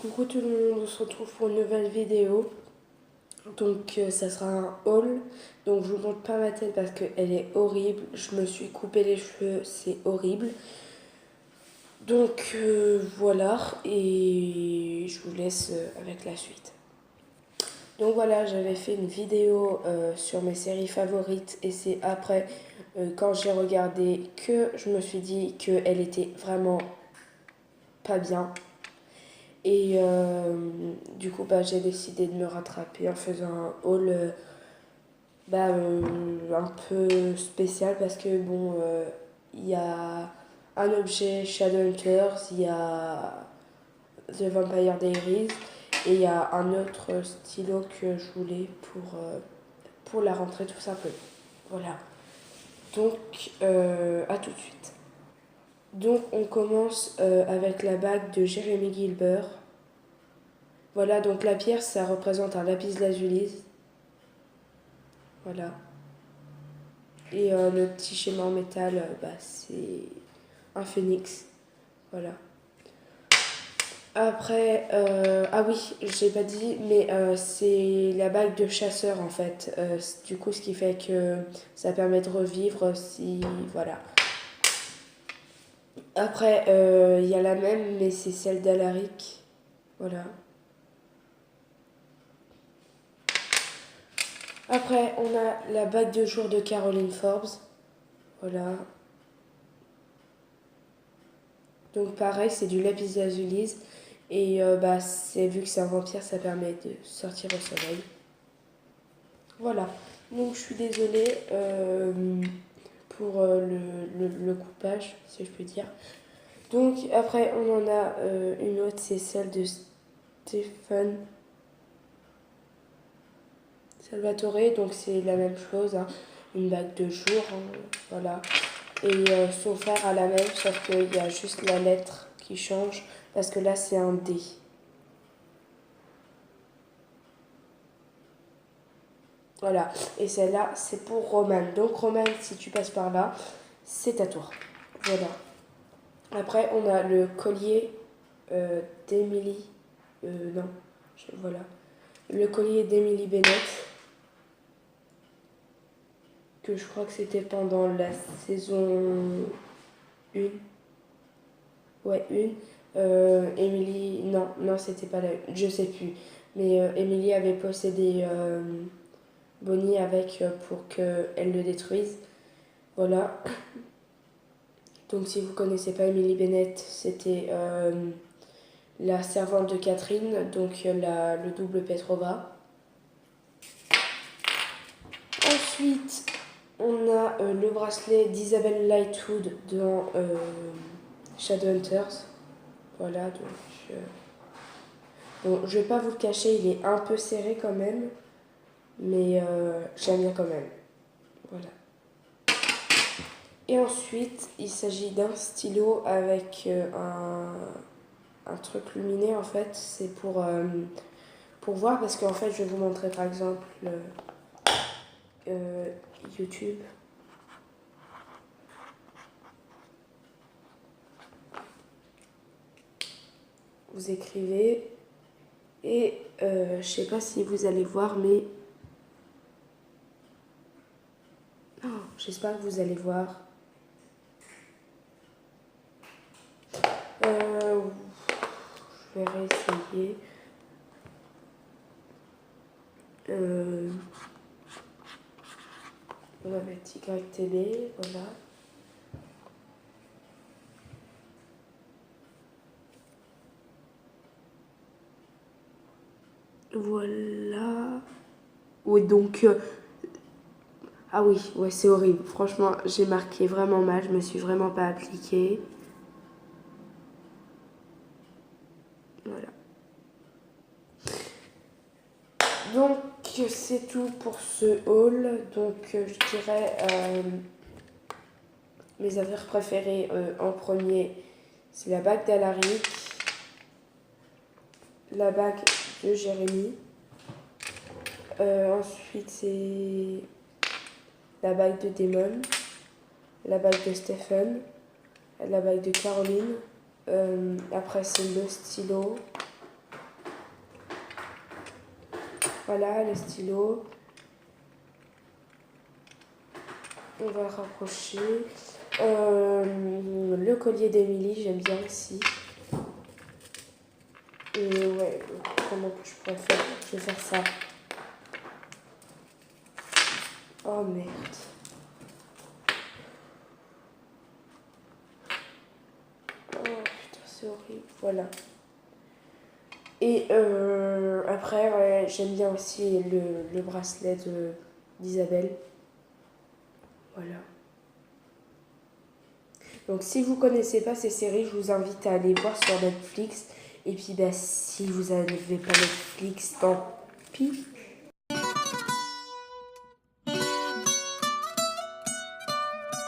Coucou tout le monde, on se retrouve pour une nouvelle vidéo. Donc ça sera un haul. Donc je vous montre pas ma tête parce qu'elle est horrible. Je me suis coupé les cheveux, c'est horrible. Donc voilà, et je vous laisse avec la suite. Donc voilà, j'avais fait une vidéo sur mes séries favorites et c'est après quand j'ai regardé que je me suis dit qu'elle était vraiment pas bien. Et du coup, j'ai décidé de me rattraper en faisant un haul un peu spécial parce que bon, il y a un objet Shadowhunters, il y a The Vampire Diaries et il y a un autre stylo que je voulais pour la rentrée tout simplement. Voilà. Donc, à tout de suite. Donc, on commence avec la bague de Jeremy Gilbert. Voilà, donc la pierre, ça représente un lapis lazuli. Voilà. Et le petit schéma en métal, c'est un phénix. Voilà. Après, ah oui, j'ai pas dit, mais c'est la bague de chasseur en fait. Du coup, ce qui fait que ça permet de revivre si. Voilà. Après, il y a la même, mais c'est celle d'Alaric. Voilà. Après, on a la bague de jour de Caroline Forbes. Voilà. Donc pareil, c'est du lapis lazuli. Et vu que c'est un vampire, ça permet de sortir au soleil. Voilà. Donc je suis désolée pour le coupage, si je peux dire. Donc après, on en a une autre, c'est celle de Stéphane Salvatore. Donc c'est la même chose, hein, une bague de jour. Hein, voilà. Et son frère a la même, sauf qu'il y a juste la lettre qui change. Parce que là, c'est un D. Voilà. Et celle-là, c'est pour Roman. Donc Roman, si tu passes par là, c'est à toi. Voilà. Après, on a le collier d'Emily. Non, voilà. Le collier d'Emily Bennett. Que je crois que c'était pendant la saison 1. Ouais, 1. Emily. Non, c'était pas la. Je sais plus. Mais Emily avait possédé Bonnie avec pour qu'elle le détruise. Voilà. Donc si vous ne connaissez pas Emily Bennett, c'était la servante de Catherine, donc le double Petrova. Ensuite, on a le bracelet d'Isabelle Lightwood dans Shadowhunters. Voilà, donc... bon, je vais pas vous le cacher, il est un peu serré quand même, mais j'aime bien quand même. Voilà. Et ensuite, il s'agit d'un stylo avec un truc lumineux en fait. C'est pour voir parce qu'en fait, je vais vous montrer par exemple YouTube. Vous écrivez et je sais pas si vous allez voir, mais oh, j'espère que vous allez voir. Je vais réessayer. On va mettre YTB, voilà. Voilà. Oui, donc... ah oui, ouais, c'est horrible. Franchement, j'ai marqué vraiment mal. Je me suis vraiment pas appliquée. Voilà. Donc, c'est tout pour ce haul. Donc, je dirais mes affaires préférées en premier, c'est la bague d'Alaric, la bague de Jérémy. Ensuite, c'est la bague de Damon, la bague de Stephen, la bague de Caroline. Après, c'est le stylo. Voilà, le stylo. On va le rapprocher. Le collier d'Émilie, j'aime bien aussi. Et ouais, comment que je pourrais faire? Je vais faire ça. Oh merde. Oh putain, c'est horrible. Voilà. Et après, ouais, j'aime bien aussi le bracelet d'Isabelle. Voilà. Donc si vous connaissez pas ces séries, je vous invite à aller voir sur Netflix. Et puis bah, si vous n'avez pas Netflix, tant pis.